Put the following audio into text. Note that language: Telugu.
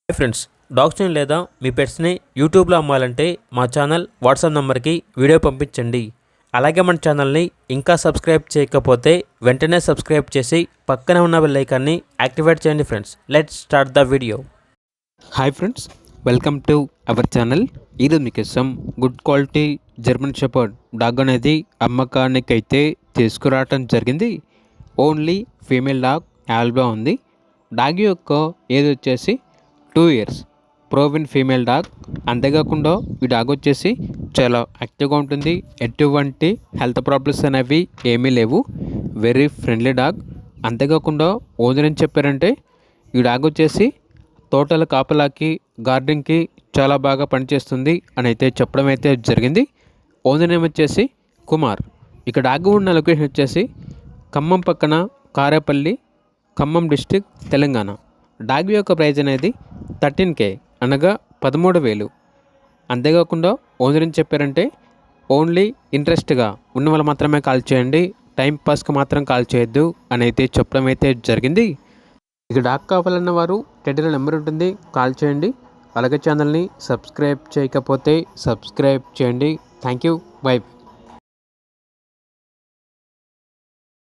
హాయ్ ఫ్రెండ్స్, డాగ్స్ని లేదా మీ పెట్స్ని యూట్యూబ్లో అమ్మాలంటే మా ఛానల్ వాట్సాప్ నెంబర్కి వీడియో పంపించండి. అలాగే మన ఛానల్ని ఇంకా సబ్స్క్రైబ్ చేయకపోతే వెంటనే సబ్స్క్రైబ్ చేసి పక్కనే ఉన్న బెల్ ఐకాన్ని యాక్టివేట్ చేయండి. Friends, let's start the video. Hi friends, welcome to our channel. ఈరోజు మీకోసం good quality German shepherd dog అనేది అమ్మకానికైతే తీసుకురావటం జరిగింది. ఓన్లీ ఫీమేల్ డాగ్ అవైలబుల్గా ఉంది. డాగ్ యొక్క ఏజ్ వచ్చేసి 2 years. ప్రోవిన్ female dog. అంతేకాకుండా ఈ డాగ్ వచ్చేసి చాలా యాక్టివ్గా ఉంటుంది. ఎటువంటి హెల్త్ ప్రాబ్లమ్స్ అనేవి ఏమీ లేవు. Very friendly dog. అంతేకాకుండా ఓనర్ ఏం చెప్పారంటే ఈ డాగ్ వచ్చేసి తోటల కాపలాకి, గార్డెనింగ్కి చాలా బాగా పనిచేస్తుంది అని అయితే చెప్పడం అయితే జరిగింది. ఓనర్ నేమ్ వచ్చేసి కుమార్. ఇక డాగ్ ఉన్న లొకేషన్ వచ్చేసి ఖమ్మం పక్కన కారేపల్లి, ఖమ్మం డిస్టిక్, తెలంగాణ. డాగ్ యొక్క ప్రైజ్ అనేది 13K, అనగా 13,000. అంతేకాకుండా ఓనర్ ఏం చెప్పారంటే ఓన్లీ ఇంట్రెస్ట్గా ఉన్న వాళ్ళు మాత్రమే కాల్ చేయండి, టైం పాస్కి మాత్రం కాల్ చేయొద్దు అని అయితే చెప్పడం అయితే జరిగింది. ఇక డాగ్ కావాలన్న వారు టైటిల్లో నెంబర్ ఉంటుంది, కాల్ చేయండి. అలాగే ఛానల్ని సబ్స్క్రైబ్ చేయకపోతే సబ్స్క్రైబ్ చేయండి. Thank you. బై.